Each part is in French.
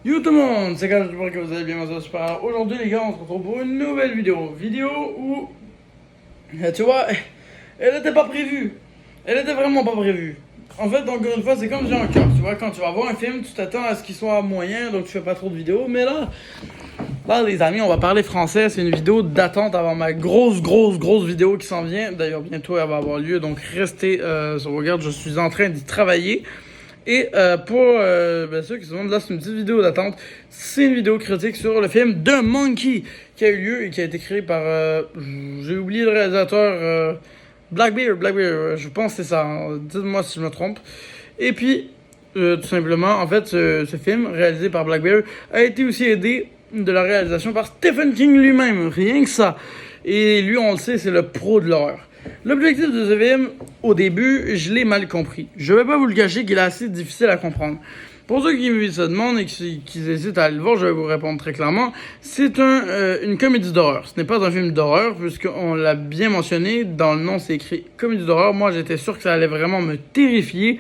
Yo tout le monde, c'est quand j'espère que vous allez bien, moi ça va super. Aujourd'hui les gars, on se retrouve pour une nouvelle vidéo. Vidéo où, tu vois, elle était pas prévue. Elle était vraiment pas prévue. En fait, encore une fois, c'est comme Jean Coq. Tu vois, quand tu vas voir un film, tu t'attends à ce qu'il soit moyen, donc tu fais pas trop de vidéos. Mais là les amis, on va parler français. C'est une vidéo d'attente avant ma grosse vidéo qui s'en vient. D'ailleurs, bientôt elle va avoir lieu, donc restez sur vos gardes. Je suis en train d'y travailler. Et pour ceux qui se demandent, là, c'est une petite vidéo d'attente. C'est une vidéo critique sur le film The Monkey qui a eu lieu et qui a été créé par, j'ai oublié le réalisateur, Blackbeard, je pense que c'est ça. Hein. Dites-moi si je me trompe. Et puis, tout simplement, en fait, ce film, réalisé par Blackbeard, a été aussi aidé de la réalisation par Stephen King lui-même. Rien que ça. Et lui, on le sait, c'est le pro de l'horreur. L'objectif de ce film, au début, je l'ai mal compris. Je vais pas vous le cacher qu'il est assez difficile à comprendre. Pour ceux qui me se demandent et qui hésitent à aller le voir, je vais vous répondre très clairement. C'est une comédie d'horreur. Ce n'est pas un film d'horreur, puisqu'on l'a bien mentionné. Dans le nom, c'est écrit comédie d'horreur. Moi, j'étais sûr que ça allait vraiment me terrifier.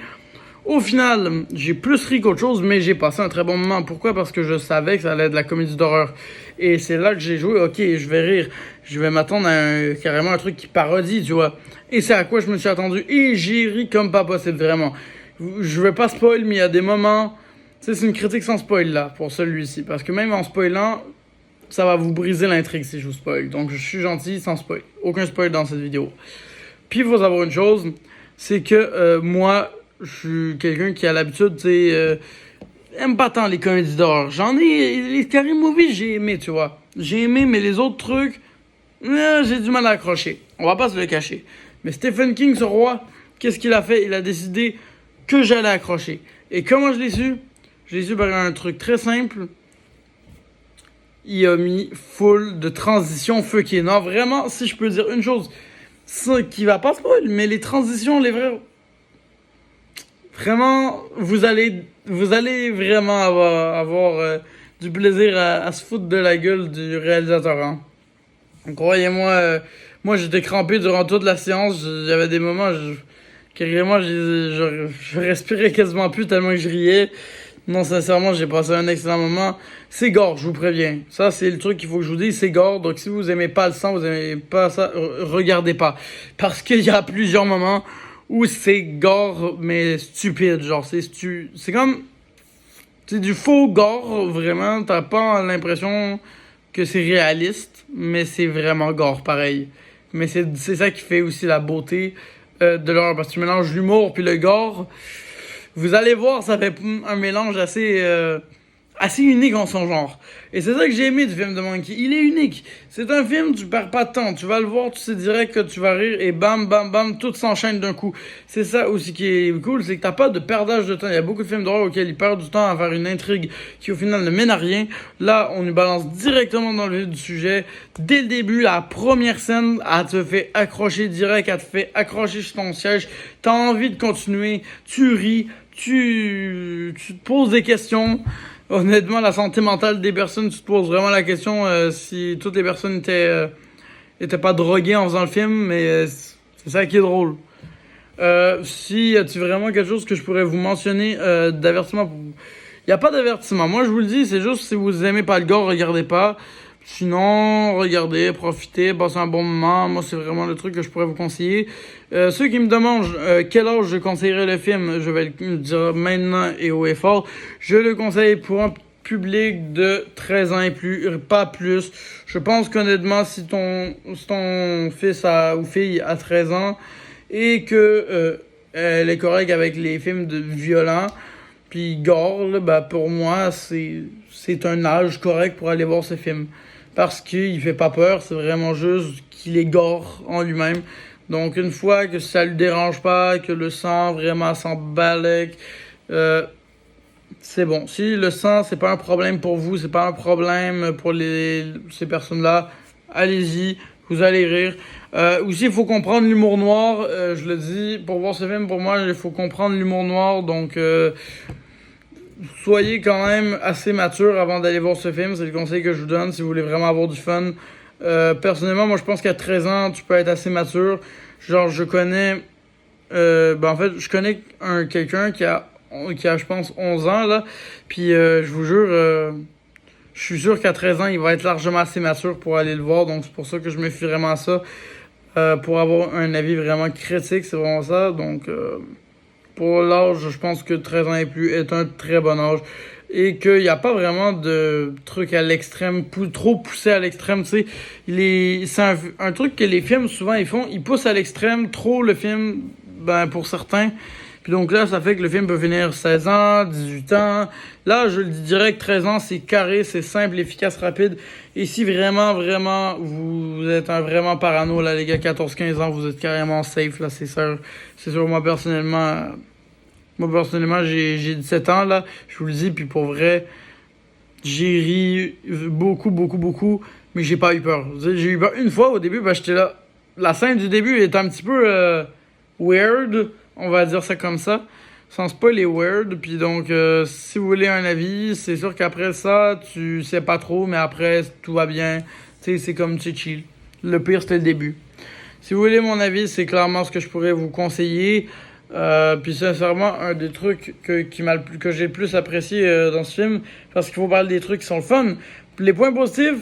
Au final, j'ai plus ri qu'autre chose, mais j'ai passé un très bon moment. Pourquoi? Parce que je savais que ça allait être de la comédie d'horreur. Et c'est là que j'ai joué, ok, je vais rire. Je vais m'attendre à carrément un truc qui parodie, tu vois. Et c'est à quoi je me suis attendu. Et j'ai ri comme pas possible, vraiment. Je vais pas spoil, mais il y a des moments... Tu sais, c'est une critique sans spoil, là, pour celui-ci. Parce que même en spoilant, ça va vous briser l'intrigue si je vous spoil. Donc je suis gentil, sans spoil. Aucun spoil dans cette vidéo. Puis il faut savoir une chose, c'est que moi... Je suis quelqu'un qui a l'habitude, tu sais, aime pas tant les comédies d'horreur. J'en ai, les Scary Movies, j'ai aimé, tu vois. J'ai aimé, mais les autres trucs, j'ai du mal à accrocher. On va pas se le cacher. Mais Stephen King, ce roi, qu'est-ce qu'il a fait? Il a décidé que j'allais accrocher. Et comment je l'ai su? Je l'ai su par un truc très simple. Il a mis full de transitions fucké. Non, vraiment, si je peux dire une chose, ça qui va pas spoil, mais les transitions, les vrais... Vraiment, vous allez vraiment avoir du plaisir à se foutre de la gueule du réalisateur. Hein. Croyez-moi, moi j'étais crampé durant toute la séance. J'avais des moments, carrément, je respirais quasiment plus tellement que je riais. Non, sincèrement, j'ai passé un excellent moment. C'est gore, je vous préviens. Ça, c'est le truc qu'il faut que je vous dise, c'est gore. Donc, si vous aimez pas le sang, vous aimez pas ça, regardez pas. Parce qu'il y a plusieurs moments où c'est gore, mais stupide. Genre, c'est comme... C'est du faux gore, vraiment. T'as pas l'impression que c'est réaliste, mais c'est vraiment gore, pareil. Mais c'est ça qui fait aussi la beauté de l'horreur. Parce que tu mélanges l'humour puis le gore... Vous allez voir, ça fait un mélange assez unique en son genre. Et c'est ça que j'ai aimé du film de Monkey. Il est unique. C'est un film, tu perds pas de temps. Tu vas le voir, tu sais direct que tu vas rire et bam, bam, bam, tout s'enchaîne d'un coup. C'est ça aussi qui est cool, c'est que t'as pas de perdage de temps. Il y a beaucoup de films d'horreur auxquels ils perdent du temps à faire une intrigue qui au final ne mène à rien. Là, on nous balance directement dans le vif du sujet. Dès le début, la première scène, elle te fait accrocher direct, elle te fait accrocher sur ton siège. T'as envie de continuer, tu ris, tu te poses des questions. Honnêtement, la santé mentale des personnes, tu te poses vraiment la question si toutes les personnes étaient pas droguées en faisant le film, mais c'est ça qui est drôle. Si y a-t-il vraiment quelque chose que je pourrais vous mentionner d'avertissement? Il y a pas d'avertissement. Moi, je vous le dis, c'est juste si vous aimez pas le gore, regardez pas. Sinon, regardez, profitez, passez un bon moment. Moi, c'est vraiment le truc que je pourrais vous conseiller. Ceux qui me demandent quel âge je conseillerais le film, je vais le dire maintenant et haut et fort. Je le conseille pour un public de 13 ans et plus, pas plus. Je pense qu'honnêtement, si ton fils ou fille a 13 ans et que elle est correcte avec les films de violents, puis gore, là, bah, pour moi, c'est un âge correct pour aller voir ce film. Parce qu'il fait pas peur, c'est vraiment juste qu'il est gore en lui-même. Donc une fois que ça lui dérange pas, que le sang vraiment s'emballe, c'est bon. Si le sang, c'est pas un problème pour vous, c'est pas un problème pour ces personnes-là, allez-y, vous allez rire. Aussi, il faut comprendre l'humour noir. Je le dis, pour voir ce film, pour moi, il faut comprendre l'humour noir. Donc, soyez quand même assez mature avant d'aller voir ce film. C'est le conseil que je vous donne si vous voulez vraiment avoir du fun. Personnellement, moi, je pense qu'à 13 ans, tu peux être assez mature. Genre, je connais... je connais quelqu'un qui a qui a, je pense, 11 ans, là. Puis, je vous jure, je suis sûr qu'à 13 ans, il va être largement assez mature pour aller le voir. Donc, c'est pour ça que je me fie vraiment à ça. Pour avoir un avis vraiment critique, c'est vraiment ça. Donc, pour l'âge, je pense que 13 ans et plus est un très bon âge. Et qu'il n'y a pas vraiment de truc à l'extrême, trop poussé à l'extrême, tu sais. C'est un truc que les films, souvent, ils font. Ils poussent à l'extrême trop le film, ben, pour certains. Puis donc là, ça fait que le film peut finir 16 ans, 18 ans. Là, je le dis direct, 13 ans, c'est carré, c'est simple, efficace, rapide. Et si vraiment, vraiment, vous êtes un vraiment parano, là, les gars, 14-15 ans, vous êtes carrément safe, là, c'est sûr. C'est sûr, moi, personnellement, j'ai 17 ans, là, je vous le dis, puis pour vrai, j'ai ri beaucoup, beaucoup, beaucoup, mais j'ai pas eu peur. J'ai eu peur une fois au début, j'étais là. La scène du début est un petit peu weird, on va dire ça comme ça. Sans spoiler weird, puis donc, si vous voulez un avis, c'est sûr qu'après ça, tu sais pas trop, mais après, tout va bien. Tu sais, c'est comme tu chill. Le pire, c'était le début. Si vous voulez mon avis, c'est clairement ce que je pourrais vous conseiller. Puis sincèrement, un des trucs que j'ai le plus apprécié dans ce film, parce qu'il faut parler des trucs qui sont le fun. Les points positifs,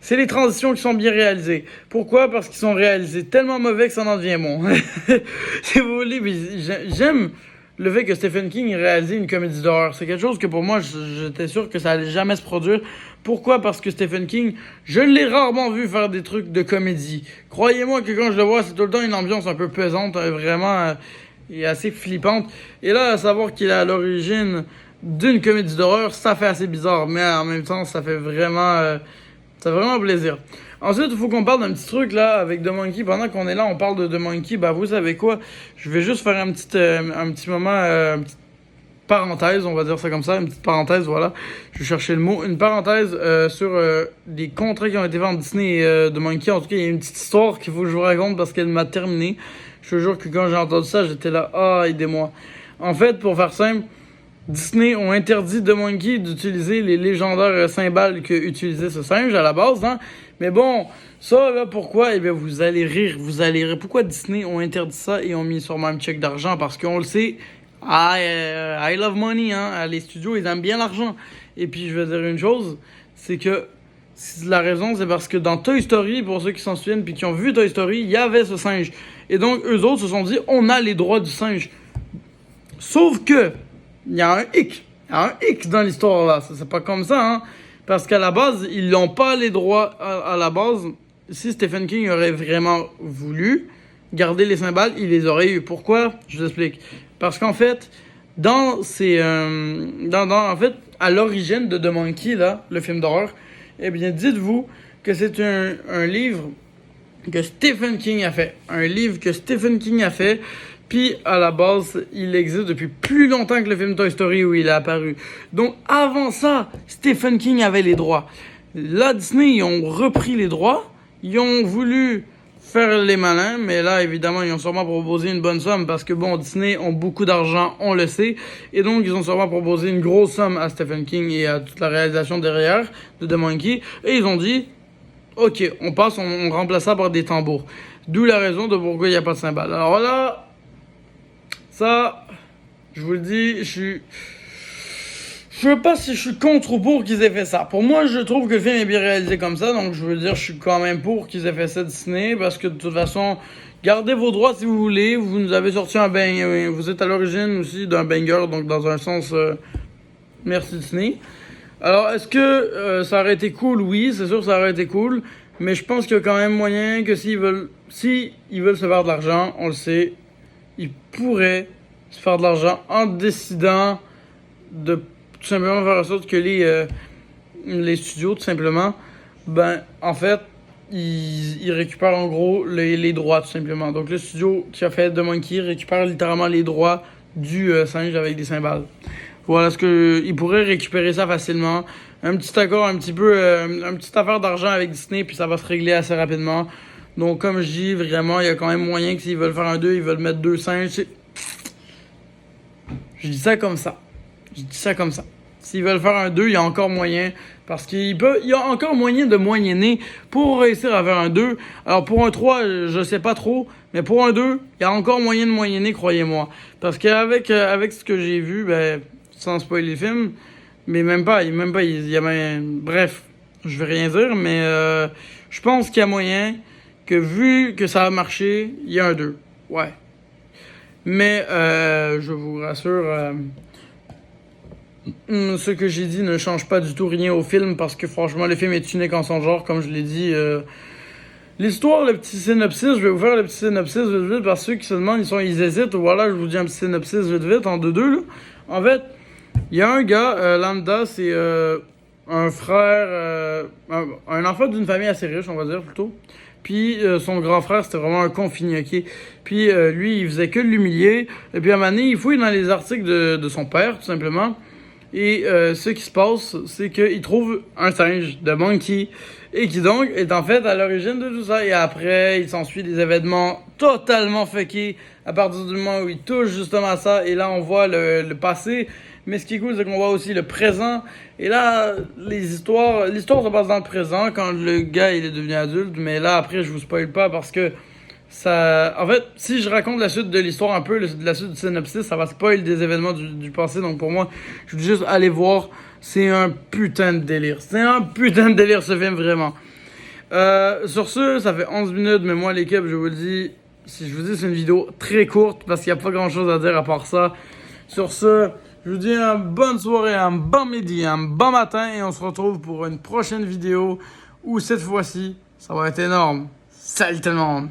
c'est les transitions qui sont bien réalisées. Pourquoi? Parce qu'ils sont réalisés tellement mauvais que ça en devient bon. Si vous voulez, j'aime le fait que Stephen King ait réalisé une comédie d'horreur. C'est quelque chose que pour moi, j'étais sûr que ça allait jamais se produire. Pourquoi? Parce que Stephen King, je l'ai rarement vu faire des trucs de comédie. Croyez-moi que quand je le vois, c'est tout le temps une ambiance un peu pesante, vraiment et assez flippante. Et là, à savoir qu'il est à l'origine d'une comédie d'horreur, ça fait assez bizarre, mais en même temps, ça fait vraiment plaisir. Ensuite, il faut qu'on parle d'un petit truc là avec The Monkey. Pendant qu'on est là, on parle de The Monkey. Bah, vous savez quoi? Je vais juste faire un petit moment, une petite parenthèse, on va dire ça comme ça, une petite parenthèse, voilà. Je vais chercher le mot. Une parenthèse sur les contrats qui ont été faits en Disney et The Monkey. En tout cas, il y a une petite histoire qu'il faut que je vous raconte parce qu'elle m'a terminé. Je te jure que quand j'ai entendu ça, j'étais là, aidez-moi. En fait, pour faire simple, Disney ont interdit The Monkey d'utiliser les légendaires cymbales que utilisait ce singe à la base, hein. Mais bon, ça, là, pourquoi? Eh bien, vous allez rire. Pourquoi Disney ont interdit ça et ont mis sûrement un chèque d'argent? Parce qu'on le sait, I love money, hein. Les studios, ils aiment bien l'argent. Et puis, je vais dire une chose, c'est que la raison, c'est parce que dans Toy Story, pour ceux qui s'en souviennent puis qui ont vu Toy Story, il y avait ce singe. Et donc, eux autres se sont dit, on a les droits du singe. Sauf que, il y a un hic. Il y a un hic dans l'histoire, là. C'est pas comme ça, hein. Parce qu'à la base, ils n'ont pas les droits à la base. Si Stephen King aurait vraiment voulu garder les cymbales, il les aurait eu. Pourquoi? Je vous explique. Parce qu'en fait, en fait, à l'origine de The Monkey, là, le film d'horreur, eh bien, dites-vous que c'est un livre que Stephen King a fait. Un livre que Stephen King a fait. Puis, à la base, il existe depuis plus longtemps que le film Toy Story où il est apparu. Donc, avant ça, Stephen King avait les droits. Là, Disney, ils ont repris les droits. Ils ont voulu faire les malins. Mais là, évidemment, ils ont sûrement proposé une bonne somme. Parce que, bon, Disney ont beaucoup d'argent, on le sait. Et donc, ils ont sûrement proposé une grosse somme à Stephen King et à toute la réalisation derrière de The Monkey. Et ils ont dit, OK, on remplace ça par des tambours. D'où la raison de pourquoi il n'y a pas de cymbales. Alors là... Ça, je vous le dis, je sais pas si je suis contre ou pour qu'ils aient fait ça. Pour moi, je trouve que le film est bien réalisé comme ça, donc je veux dire, je suis quand même pour qu'ils aient fait ça Disney, parce que de toute façon, gardez vos droits si vous voulez. Vous nous avez sorti vous êtes à l'origine aussi d'un banger, donc dans un sens, merci Disney. Alors, est-ce que ça aurait été cool? Oui, c'est sûr que ça aurait été cool, mais je pense qu'il y a quand même moyen que s'ils veulent se faire de l'argent, on le sait, ils pourraient se faire de l'argent en décidant de tout simplement faire en sorte que les studios, tout simplement, en fait, ils récupèrent en gros les droits, tout simplement. Donc, le studio qui a fait The Monkey récupère littéralement les droits du singe avec des cymbales. Voilà ils pourraient récupérer ça facilement. Un petit accord, un petite affaire d'argent avec Disney, puis ça va se régler assez rapidement. Donc, comme je dis, vraiment, il y a quand même moyen que s'ils veulent faire un 2, ils veulent mettre 2 singes. Je dis ça comme ça. s'ils veulent faire un 2, il y a encore moyen. Parce il y a encore moyen de moyenner pour réussir à faire un 2. Alors pour un 3, je sais pas trop. Mais pour un 2, il y a encore moyen de moyenner, croyez-moi. Parce qu'avec avec ce que j'ai vu, ben, sans spoiler les films, mais même pas, il y a bref, je vais rien dire, mais je pense qu'il y a moyen que vu que ça a marché, il y a un 2. Ouais. Mais je vous rassure, ce que j'ai dit ne change pas du tout rien au film parce que franchement, le film est unique en son genre, comme je l'ai dit. L'histoire, le petit synopsis, je vais vous faire le petit synopsis vite vite parce que ceux qui se demandent, ils hésitent. Voilà, je vous dis un petit synopsis vite vite en deux là. En fait, il y a un gars, lambda, c'est un frère, un enfant d'une famille assez riche, on va dire plutôt. Puis son grand frère, c'était vraiment un confini, ok? Puis lui, il faisait que l'humilier. Et puis à un moment donné, il fouille dans les articles de son père, tout simplement. Et ce qui se passe, c'est qu'il trouve un singe de Monkey et qui donc est en fait à l'origine de tout ça. Et après, il s'ensuit des événements totalement fuckés à partir du moment où il touche justement à ça. Et là, on voit le passé. Mais ce qui est cool, c'est qu'on voit aussi le présent. Et là, l'histoire se passe dans le présent quand le gars il est devenu adulte. Mais là, après, je vous spoil pas parce que ça, en fait, si je raconte la suite de l'histoire un peu, la suite du synopsis, ça va spoil des événements du passé. Donc pour moi, je veux juste aller voir. C'est un putain de délire. C'est un putain de délire ce film, vraiment. Sur ce, ça fait 11 minutes, mais moi, l'équipe, je vous le dis, si je vous dis, c'est une vidéo très courte parce qu'il n'y a pas grand chose à dire à part ça. Sur ce, je vous dis une bonne soirée, un bon midi, un bon matin et on se retrouve pour une prochaine vidéo où cette fois-ci, ça va être énorme. Salut tout le monde!